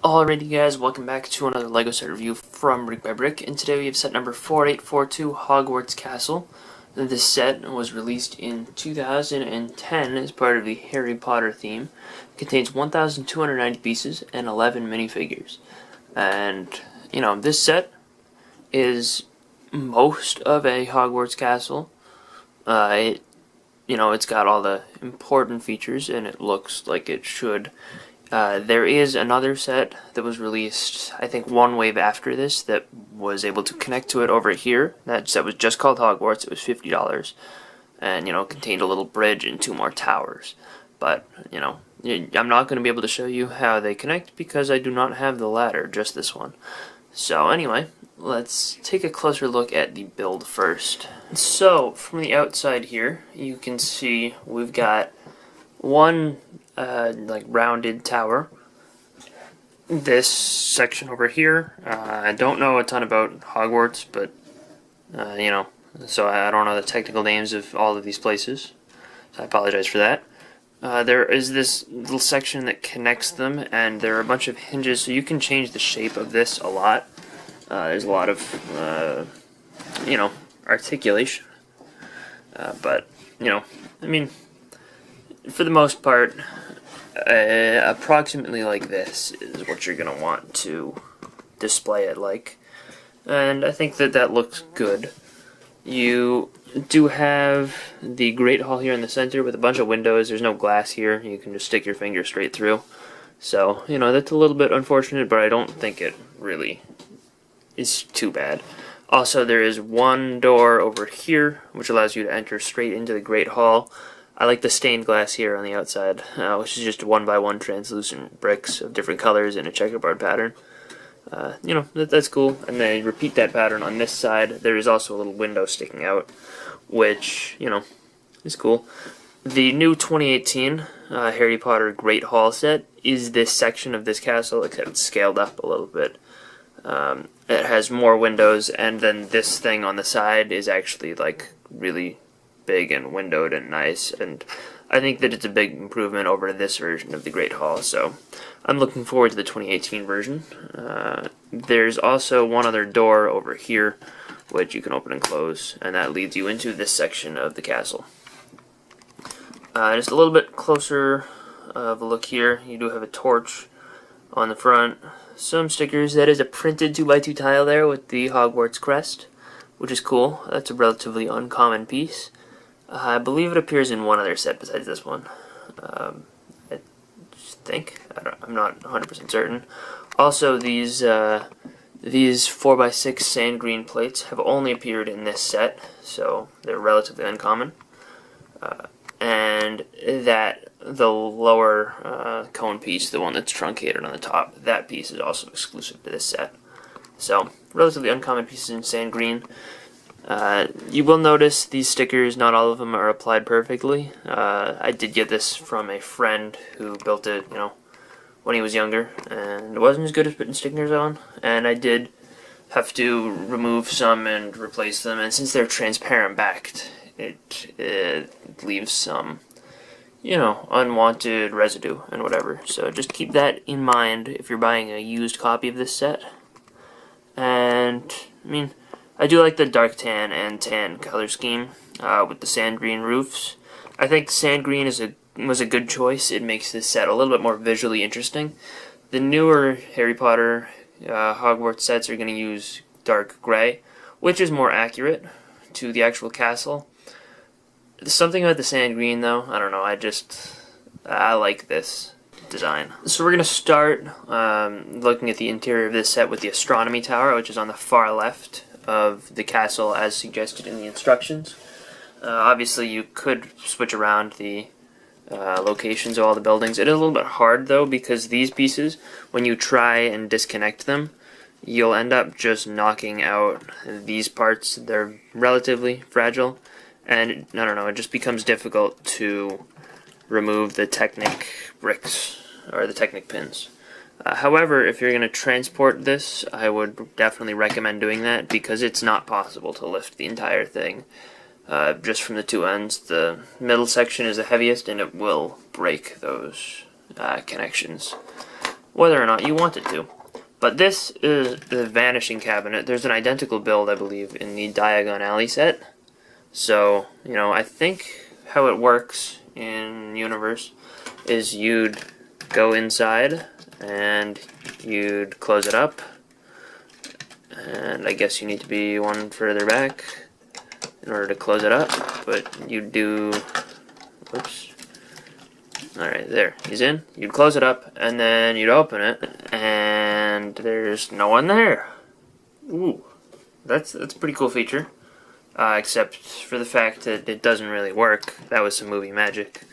Alrighty guys, welcome back to another LEGO set review from BrickByBrick, and today we have set number 4842, Hogwarts Castle. This set was released in 2010 as part of the Harry Potter theme. It contains 1,290 pieces and 11 minifigures. And, you know, this set is most of a Hogwarts Castle. It's got all the important features and it looks like it should. There is another set that was released, I think, one wave after this that was able to connect to it over here. That set was just called Hogwarts. It was $50, and contained a little bridge and 2 more towers. But I'm not going to be able to show you how they connect because I do not have the ladder, just this one. So anyway, let's take a closer look at the build first. So from the outside here, you can see we've got one rounded tower. This section over here, I don't know a ton about Hogwarts, but so I don't know the technical names of all of these places, so I apologize for that. There is this little section that connects them, and there are a bunch of hinges, so you can change the shape of this a lot. There's a lot of articulation, but I mean, for the most part, approximately like this is what you're going to want to display it like. And I think that looks good. You do have the Great Hall here in the center with a bunch of windows. There's no glass here. You can just stick your finger straight through. So, that's a little bit unfortunate, but I don't think it really is too bad. Also, there is one door over here, which allows you to enter straight into the Great Hall. I like the stained glass here on the outside, which is just 1x1 translucent bricks of different colors in a checkerboard pattern. That's cool. And then repeat that pattern on this side. There is also a little window sticking out, which, is cool. The new 2018 Harry Potter Great Hall set is this section of this castle, except it's scaled up a little bit. It has more windows, and then this thing on the side is actually, really big and windowed and nice, and I think that it's a big improvement over this version of the Great Hall, so I'm looking forward to the 2018 version. There's also one other door over here, which you can open and close, and that leads you into this section of the castle. Just a little bit closer of a look here. You do have a torch on the front, some stickers. That is a printed 2x2 tile there with the Hogwarts crest, which is cool. That's a relatively uncommon piece. I believe it appears in one other set besides this one. I think. I'm not 100% certain. Also, these 4x6 sand green plates have only appeared in this set, so they're relatively uncommon. And the lower cone piece, the one that's truncated on the top, that piece is also exclusive to this set. So, relatively uncommon pieces in sand green. You will notice these stickers, not all of them are applied perfectly. I did get this from a friend who built it, when he was younger, and it wasn't as good as putting stickers on, and I did have to remove some and replace them, and since they're transparent backed, it leaves some, unwanted residue and whatever. So just keep that in mind if you're buying a used copy of this set. And, I do like the dark tan and tan color scheme with the sand green roofs. I think sand green was a good choice. It makes this set a little bit more visually interesting. The newer Harry Potter Hogwarts sets are going to use dark gray, which is more accurate to the actual castle. Something about the sand green, though, I don't know. I like this design. So we're going to start looking at the interior of this set with the astronomy tower, which is on the far left of the castle as suggested in the instructions. Obviously you could switch around the locations of all the buildings. It is a little bit hard though, because these pieces, when you try and disconnect them, you'll end up just knocking out these parts. They're relatively fragile, and I don't know, it just becomes difficult to remove the Technic bricks or the Technic pins. However, if you're going to transport this, I would definitely recommend doing that, because it's not possible to lift the entire thing just from the two ends. The middle section is the heaviest, and it will break those connections. whether or not you want it to. But this is the vanishing cabinet. There's an identical build, I believe, in the Diagon Alley set. So, you know, I think how it works in Universe is you'd go inside and you'd close it up. And I guess you need to be one further back in order to close it up. But you'd do... Whoops. Alright, there. He's in. You'd close it up, and then you'd open it, and there's no one there. Ooh. That's a pretty cool feature. Except for the fact that it doesn't really work. That was some movie magic.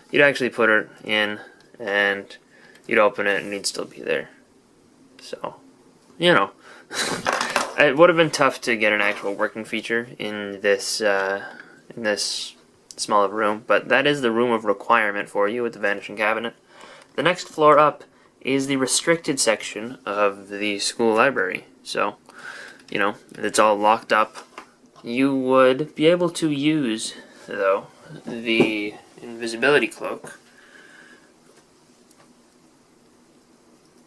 You'd actually put it in, and you'd open it, and it'd still be there. So, you know. It would have been tough to get an actual working feature in this small of a room, but that is the room of requirement for you with the vanishing cabinet. The next floor up is the restricted section of the school library. So, you know, it's all locked up. You would be able to use, though, the invisibility cloak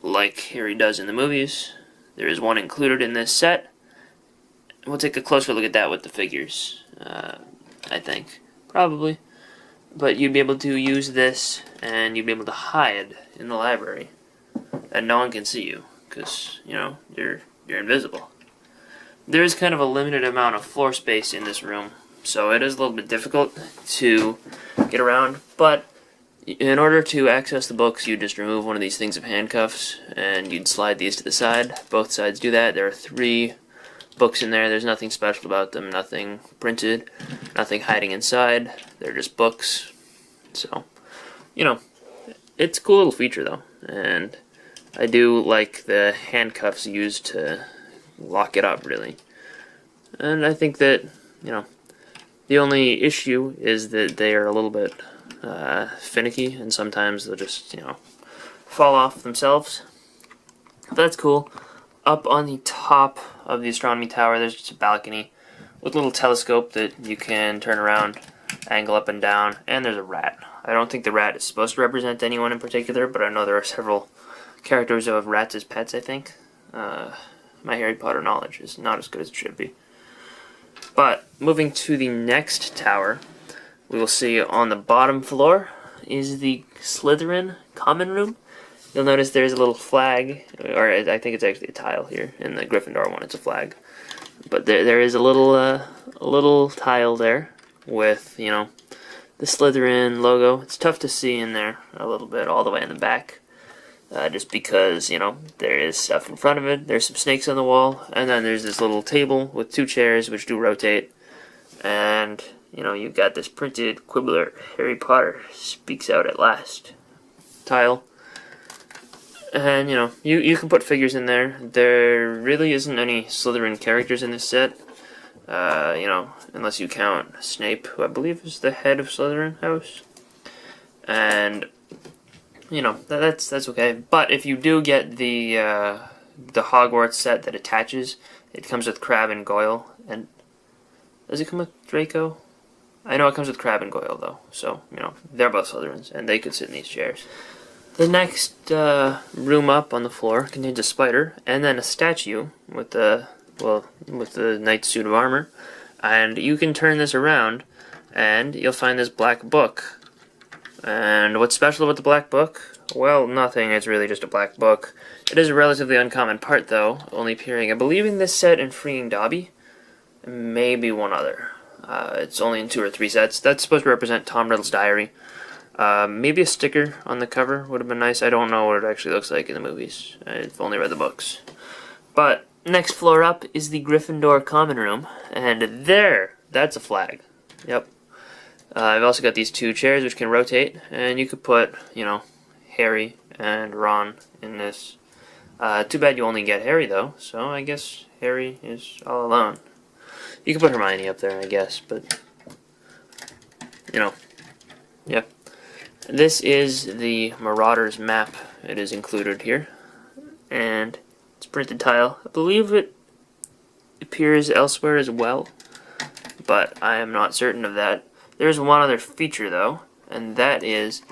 like Harry does in the movies. There is one included in this set. We'll take a closer look at that with the figures, I think. Probably. But you'd be able to use this, and you'd be able to hide in the library. And no one can see you, because, you know, you're invisible. There is kind of a limited amount of floor space in this room, so it is a little bit difficult to get around, but in order to access the books, you just remove one of these things of handcuffs, and you'd slide these to the side. Both sides do that. There are 3 books in there. There's nothing special about them, nothing printed, nothing hiding inside. They're just books. So, you know, it's a cool little feature, though, and I do like the handcuffs used to lock it up, really. And I think that, you know, the only issue is that they are a little bit finicky, and sometimes they'll just, you know, fall off themselves. But that's cool. Up on the top of the astronomy tower, there's just a balcony with a little telescope that you can turn around, angle up and down, and there's a rat. I don't think the rat is supposed to represent anyone in particular, but I know there are several characters who have rats as pets, I think. My Harry Potter knowledge is not as good as it should be. But, moving to the next tower, we will see on the bottom floor is the Slytherin common room. You'll notice there's a little flag, or I think it's actually a tile here. In the Gryffindor one, it's a flag. But there is a little tile there with, you know, the Slytherin logo. It's tough to see in there a little bit, all the way in the back. Just because, you know, there is stuff in front of it. There's some snakes on the wall, and then there's this little table with 2 chairs which do rotate. And, you know, you've got this printed Quibbler, Harry Potter speaks out at last tile. And, you know, you can put figures in there. There really isn't any Slytherin characters in this set. You know, unless you count Snape, who I believe is the head of Slytherin House. And, you know, that's okay. But if you do get the Hogwarts set that attaches, it comes with Crabbe and Goyle. And does it come with Draco? I know it comes with Crabbe and Goyle, though. So, you know, they're both Slytherins, and they could sit in these chairs. The next room up on the floor contains a spider, and then a statue with the knight's suit of armor. And you can turn this around, and you'll find this black book. And what's special about the black book? Well, nothing. It's really just a black book. It is a relatively uncommon part, though, only appearing, I believe, in this set in Freeing Dobby. Maybe one other. It's only in 2 or 3 sets. That's supposed to represent Tom Riddle's diary. Maybe a sticker on the cover would have been nice. I don't know what it actually looks like in the movies. I've only read the books. But next floor up is the Gryffindor common room, and there, that's a flag. Yep. I've also got these 2 chairs which can rotate, and you could put, you know, Harry and Ron in this. Too bad you only get Harry, though, so I guess Harry is all alone. You could put Hermione up there, I guess, but, you know, yep. This is the Marauders map. It is included here, and it's printed tile. I believe it appears elsewhere as well, but I am not certain of that. There's one other feature, though, and that is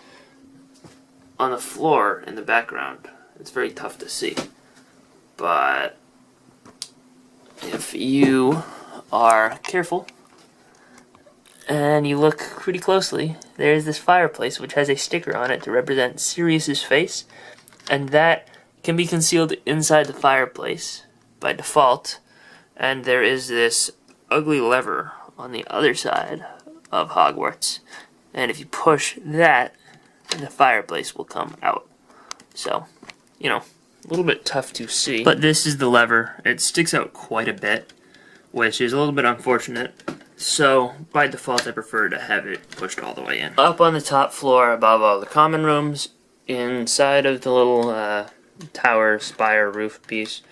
on the floor in the background. it's very tough to see. But if you are careful and you look pretty closely, there's this fireplace which has a sticker on it to represent Sirius's face, and that can be concealed inside the fireplace by default. And there is this ugly lever on the other side of Hogwarts, and if you push that, the fireplace will come out. So, you know, a little bit tough to see. But this is the lever. It sticks out quite a bit, which is a little bit unfortunate. So, by default, I prefer to have it pushed all the way in. Up on the top floor, above all the common rooms, inside of the little tower, spire, roof piece,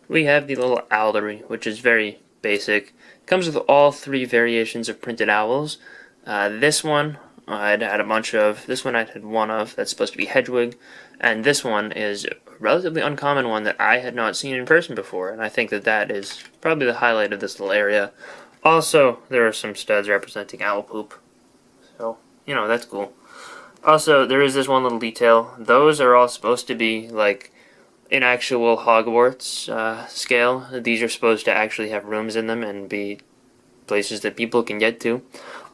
we have the little owlery, which is very basic. It comes with all 3 variations of printed owls. This one, I'd had a bunch of. This one I had one of. That's supposed to be Hedwig. And this one is a relatively uncommon one that I had not seen in person before. And I think that that is probably the highlight of this little area. Also, there are some studs representing owl poop. So, you know, that's cool. Also, there is this one little detail. Those are all supposed to be, like, in actual Hogwarts scale. These are supposed to actually have rooms in them and be places that people can get to.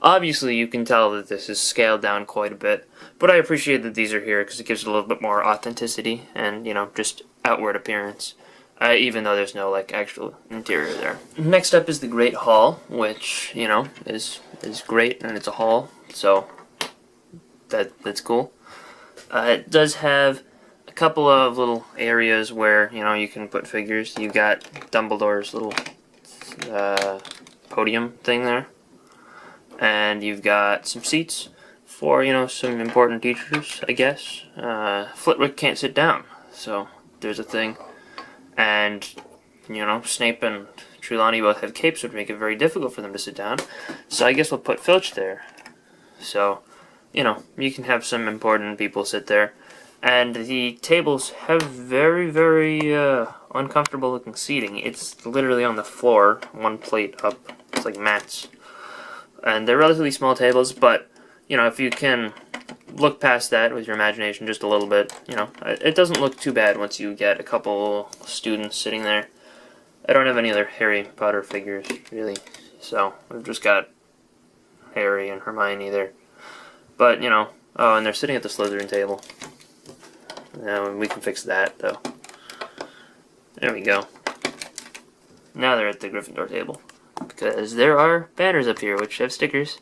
Obviously, you can tell that this is scaled down quite a bit, but I appreciate that these are here because it gives it a little bit more authenticity and, you know, just outward appearance, even though there's no, like, actual interior there. Next up is the Great Hall, which, you know, is great, and it's a hall, so that's cool. It does have a couple of little areas where, you know, you can put figures. You got Dumbledore's little podium thing there. And you've got some seats for, you know, some important teachers, I guess. Flitwick can't sit down, so there's a thing. And, you know, Snape and Trelawney both have capes, which make it very difficult for them to sit down. So I guess we'll put Filch there. So, you know, you can have some important people sit there. And the tables have very, very uncomfortable looking seating. It's literally on the floor, one plate up. It's like mats. And they're relatively small tables, but, you know, if you can look past that with your imagination just a little bit, you know, it doesn't look too bad once you get a couple students sitting there. I don't have any other Harry Potter figures, really, so I've just got Harry and Hermione there. But, you know, oh, and they're sitting at the Slytherin table. We can fix that, though. There we go. Now they're at the Gryffindor table, because there are banners up here which have stickers.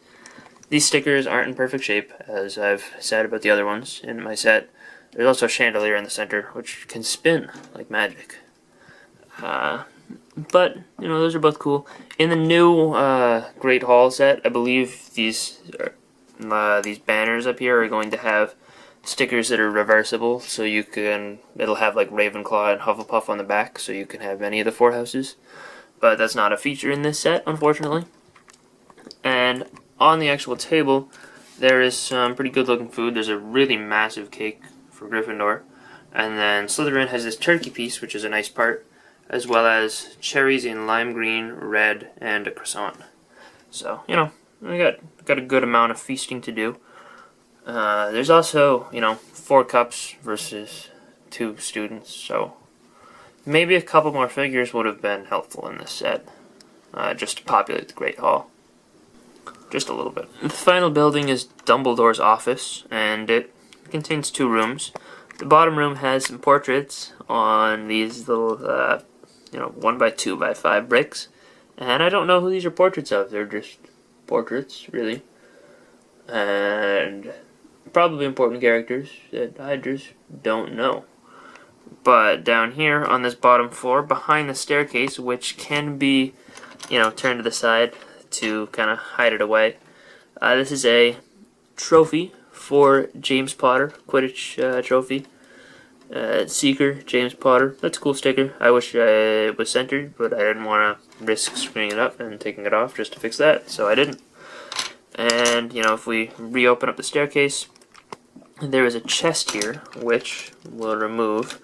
These stickers aren't in perfect shape, as I've said about the other ones in my set. There's also a chandelier in the center, which can spin like magic. But, you know, those are both cool. In the new Great Hall set, I believe these banners up here are going to have stickers that are reversible, so you can, it'll have like Ravenclaw and Hufflepuff on the back, so you can have any of the 4 houses. But that's not a feature in this set, unfortunately. And on the actual table, there is some pretty good looking food. There's a really massive cake for Gryffindor. And then Slytherin has this turkey piece, which is a nice part, as well as cherries in lime green, red, and a croissant. So, you know, we got a good amount of feasting to do. There's also, you know, 4 cups versus 2 students, so maybe a couple more figures would have been helpful in this set, just to populate the Great Hall. Just a little bit. The final building is Dumbledores Office, and it contains 2 rooms. The bottom room has some portraits on these little, you know, 1x2 by 5 bricks, and I don't know who these are portraits of. They're just portraits, really, and probably important characters that I just don't know. But down here on this bottom floor, behind the staircase, which can be, you know, turned to the side to kind of hide it away, this is a trophy for James Potter, Quidditch trophy. Seeker, James Potter. That's a cool sticker. I wish it was centered, but I didn't want to risk screwing it up and taking it off just to fix that, so I didn't. And, you know, if we reopen up the staircase, there is a chest here, which we'll remove.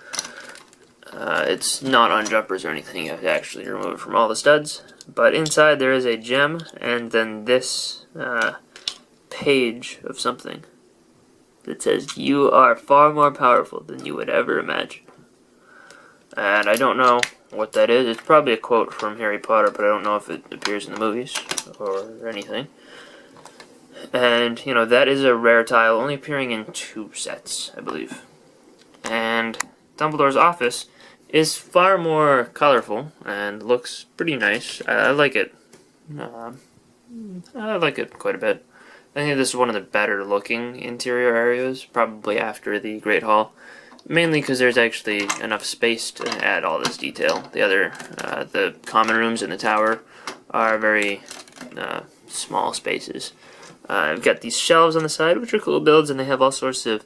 It's not on jumpers or anything. You have to actually remove it from all the studs. But inside there is a gem, and then this page of something that says, "You are far more powerful than you would ever imagine." and I don't know what that is. It's probably a quote from Harry Potter, but I don't know if it appears in the movies or anything. And, you know, that is a rare tile, only appearing in 2 sets, I believe. And Dumbledores Office is far more colorful and looks pretty nice. I like it. I like it quite a bit. I think this is one of the better looking interior areas, probably after the Great Hall. Mainly because there's actually enough space to add all this detail. The common rooms in the tower are very small spaces. I've got these shelves on the side, which are cool builds, and they have all sorts of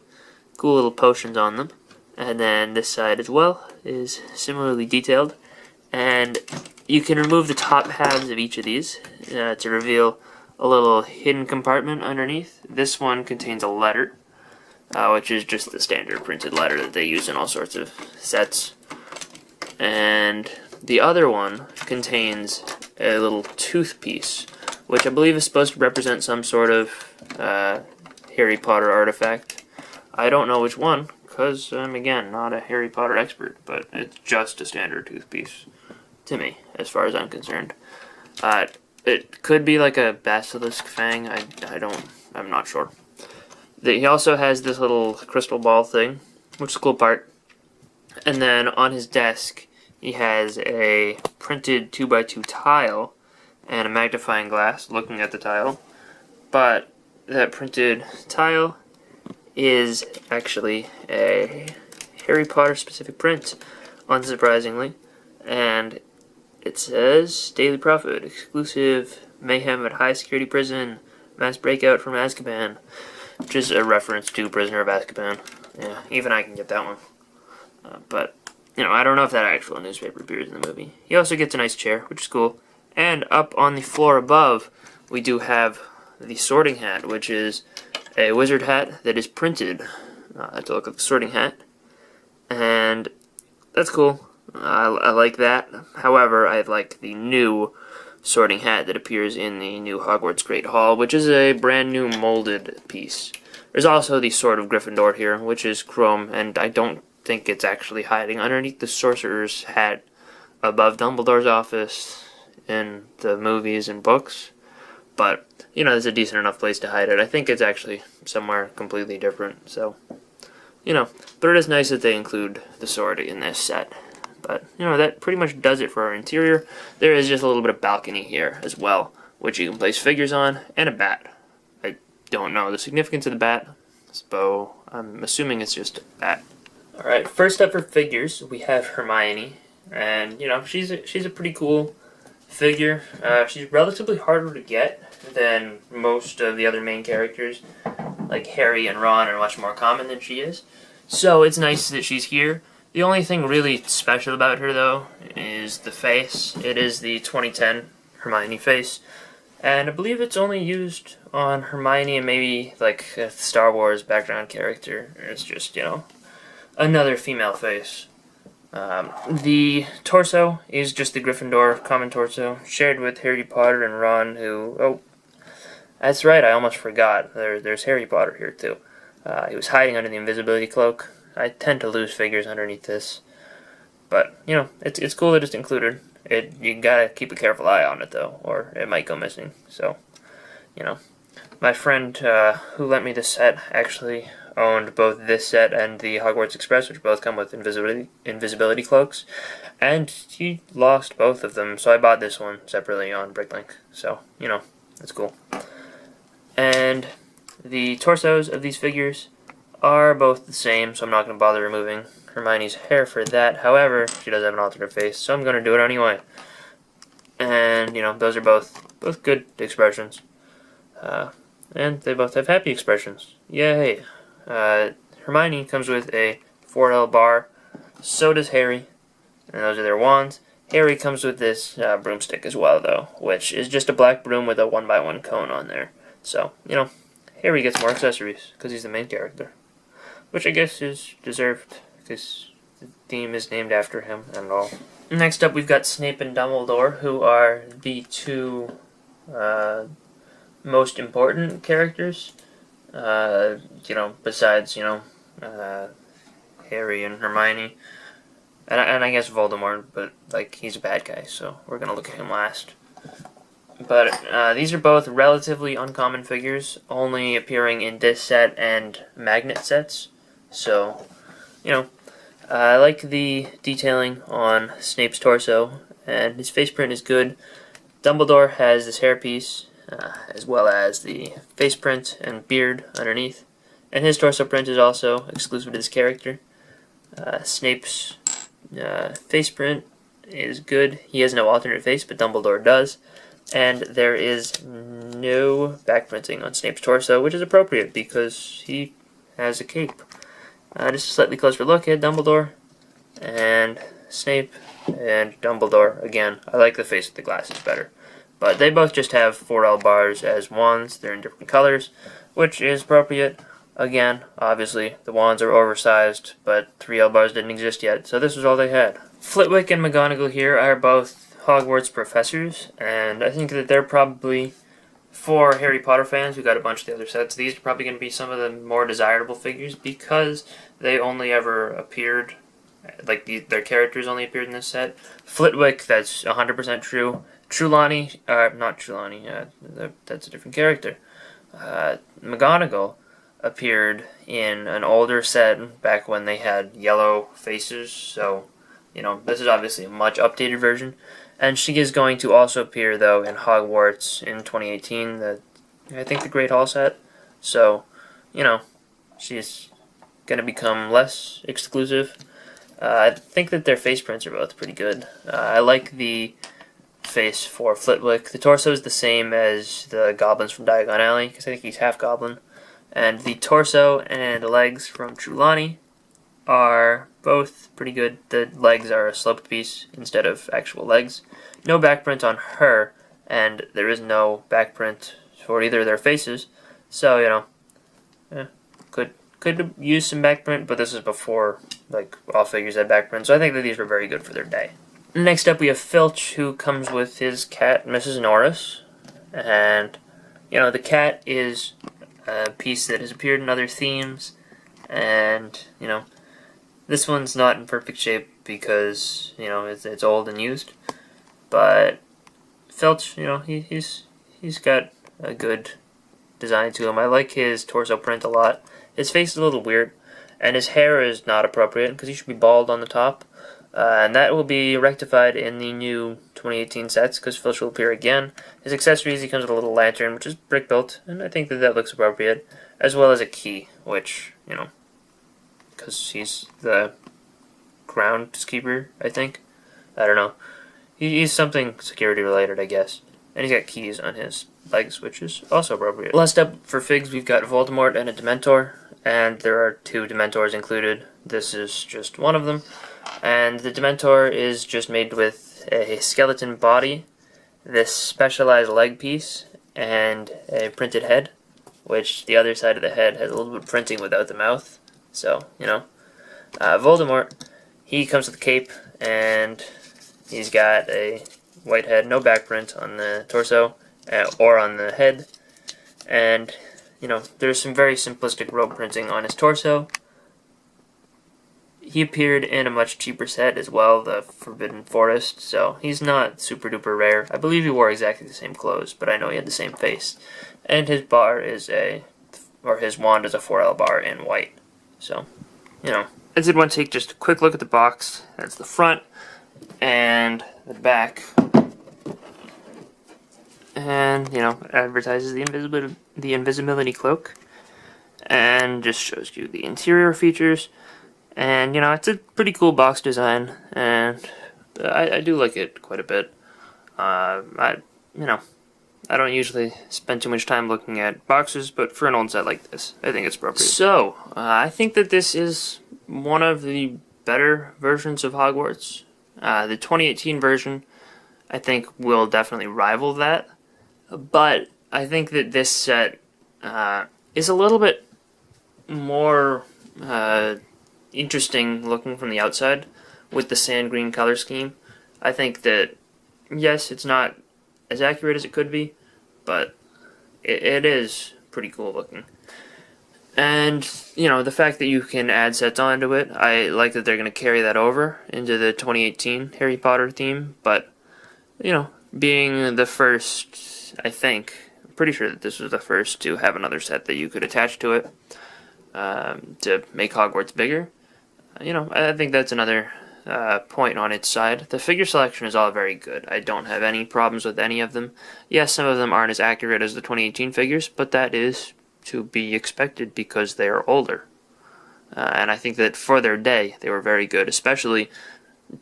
cool little potions on them. And then this side as well is similarly detailed. And you can remove the top halves of each of these to reveal a little hidden compartment underneath. This one contains a letter, which is just the standard printed letter that they use in all sorts of sets. And the other one contains a little tooth piece, which I believe is supposed to represent some sort of Harry Potter artifact. I don't know which one, because I'm, again, not a Harry Potter expert, but it's just a standard tooth piece to me, as far as I'm concerned. It could be like a basilisk fang. I'm not sure. He also has this little crystal ball thing, which is a cool part. And then on his desk, he has a printed 2x2 tile and a magnifying glass looking at the tile. But that printed tile is actually a Harry Potter specific print, unsurprisingly. And it says, Daily Profit, exclusive mayhem at high security prison, mass breakout from Azkaban. Which is a reference to Prisoner of Azkaban. Yeah, even I can get that one. But, you know, I don't know if that actual newspaper appears in the movie. He also gets a nice chair, which is cool. And up on the floor above, we do have the sorting hat, which is a wizard hat that is printed to look like the sorting hat. And that's cool. I like that. However, I like the new sorting hat that appears in the new Hogwarts Great Hall, which is a brand new molded piece. There's also the Sword of Gryffindor here, which is chrome, and I don't think it's actually hiding underneath the sorcerer's hat above Dumbledore's office in the movies and books. But, you know, there's a decent enough place to hide it. I think it's actually somewhere completely different, so, you know. But it is nice that they include the sword in this set. But, you know, that pretty much does it for our interior. There is just a little bit of balcony here as well, which you can place figures on, and a bat. I don't know the significance of the bat. So I'm assuming it's just a bat. Alright, first up for figures, we have Hermione. And, you know, she's a pretty cool figure. She's relatively harder to get than most of the other main characters. Like Harry and Ron are much more common than she is. So it's nice that she's here. The only thing really special about her, though, is the face. It is the 2010 Hermione face. And I believe it's only used on Hermione and maybe, like, a Star Wars background character. It's just, you know, another female face. The torso is just the Gryffindor common torso, shared with Harry Potter and Ron, who... Oh, that's right, I almost forgot. There's Harry Potter here, too. He was hiding under the invisibility cloak. I tend to lose figures underneath this. But, you know, it's cool that it's included. You gotta keep a careful eye on it, though, or it might go missing. So, you know. My friend who lent me this set actually owned both this set and the Hogwarts Express, which both come with invisibility cloaks. And he lost both of them, so I bought this one separately on BrickLink. So, you know, that's cool. And the torsos of these figures are both the same, so I'm not going to bother removing Hermione's hair for that. However, she does have an alternate face, so I'm going to do it anyway. And, you know, those are both good expressions. And they both have happy expressions. Yay! Hermione comes with a 4L bar, so does Harry, and those are their wands. Harry comes with this broomstick as well, though, which is just a black broom with a 1x1 cone on there. So, you know, Harry gets more accessories, because he's the main character. Which I guess is deserved, because the theme is named after him and all. Next up, we've got Snape and Dumbledore, who are the two most important characters. You know, besides, you know, Harry and Hermione. and I guess Voldemort, but like he's a bad guy, so we're gonna look at him last. But these are both relatively uncommon figures, only appearing in this set and magnet sets. So, you know, I like the detailing on Snape's torso, and his face print is good. Dumbledore has this hairpiece, as well as the face print and beard underneath. And his torso print is also exclusive to this character. Snape's face print is good. He has no alternate face, but Dumbledore does. And there is no backprinting on Snape's torso, which is appropriate because he has a cape. Just a slightly closer look at Dumbledore and Snape and Dumbledore. Again, I like the face with the glasses better. But they both just have 4L bars as wands. They're in different colors, which is appropriate. Again, obviously, the wands are oversized, but 3L bars didn't exist yet, so this was all they had. Flitwick and McGonagall here are both Hogwarts professors, and I think that they're probably, for Harry Potter fans, we got a bunch of the other sets, these are probably going to be some of the more desirable figures because they only ever appeared, like their characters only appeared in this set. Flitwick, that's 100% true. Trelawney, not Trelawney, that's a different character. McGonagall appeared in an older set back when they had yellow faces, so, you know, this is obviously a much updated version. And she is going to also appear, though, in Hogwarts in 2018, I think the Great Hall set. So, you know, she's going to become less exclusive. I think that their face prints are both pretty good. I like the face for Flitwick. The torso is the same as the goblins from Diagon Alley, because I think he's half goblin. And the torso and legs from Trelawney are both pretty good. The legs are a sloped piece instead of actual legs. No backprint on her, and there is no backprint for either of their faces. So, you know, could use some backprint, but this is before like all figures had backprint. So I think that these were very good for their day. Next up, we have Filch, who comes with his cat, Mrs. Norris, and you know the cat is a piece that has appeared in other themes, and you know. This one's not in perfect shape because, you know, it's old and used. But Filch, you know, he's got a good design to him. I like his torso print a lot. His face is a little weird, and his hair is not appropriate because he should be bald on the top. And that will be rectified in the new 2018 sets because Filch will appear again. His accessories, he comes with a little lantern, which is brick built, and I think that looks appropriate, as well as a key, which, you know, because he's the groundskeeper, I think. I don't know. He's something security related, I guess. And he's got keys on his legs, which is also appropriate. Last up for figs, we've got Voldemort and a Dementor, and there are 2 Dementors included. This is just one of them. And the Dementor is just made with a skeleton body, this specialized leg piece, and a printed head, which the other side of the head has a little bit of printing without the mouth. So, you know, Voldemort, he comes with a cape, and he's got a white head, no backprint on the torso, or on the head, and, you know, there's some very simplistic robe printing on his torso. He appeared in a much cheaper set as well, the Forbidden Forest, so he's not super duper rare. I believe he wore exactly the same clothes, but I know he had the same face. And his bar is his wand is a 4L bar in white. So, you know, I did want to take just a quick look at the box. That's the front and the back. And, you know, it advertises the invisibility cloak. And just shows you the interior features. And, you know, it's a pretty cool box design. And I do like it quite a bit. I don't usually spend too much time looking at boxes, but for an old set like this, I think it's appropriate. So, I think that this is one of the better versions of Hogwarts. The 2018 version, I think, will definitely rival that. But I think that this set is a little bit more interesting looking from the outside with the sand green color scheme. I think that, yes, it's not as accurate as it could be, but it is pretty cool looking. And, you know, the fact that you can add sets onto it, I like that they're going to carry that over into the 2018 Harry Potter theme, but, you know, being the first, I'm pretty sure that this was the first to have another set that you could attach to it to make Hogwarts bigger. You know, I think that's another point on its side. The figure selection is all very good. I don't have any problems with any of them. Yes, some of them aren't as accurate as the 2018 figures, but that is to be expected because they are older. And I think that for their day, they were very good, especially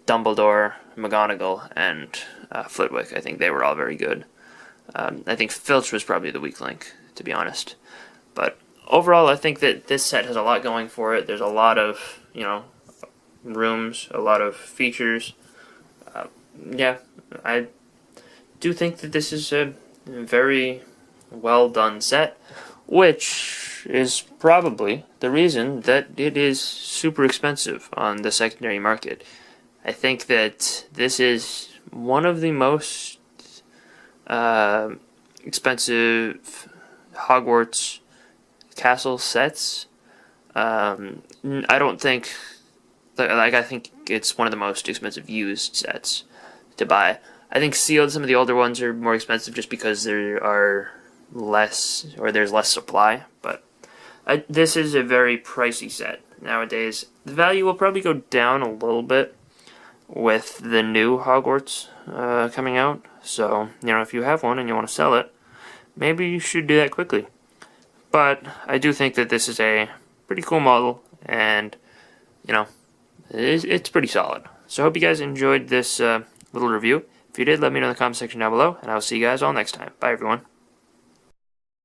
Dumbledore, McGonagall, and Flitwick. I think they were all very good. I think Filch was probably the weak link, to be honest. But overall, I think that this set has a lot going for it. There's a lot of, you know, rooms, a lot of features. Yeah, I do think that this is a very well done set, which is probably the reason that it is super expensive on the secondary market. I think that this is one of the most expensive Hogwarts castle sets. I don't think, I think it's one of the most expensive used sets to buy. I think sealed, some of the older ones are more expensive just because there are less, or there's less supply, but this is a very pricey set nowadays. The value will probably go down a little bit with the new Hogwarts coming out, so, you know, if you have one and you want to sell it, maybe you should do that quickly. But I do think that this is a pretty cool model, and, you know, it's pretty solid. So I hope you guys enjoyed this little review. If you did, let me know in the comment section down below, and I'll see you guys all next time. Bye, everyone.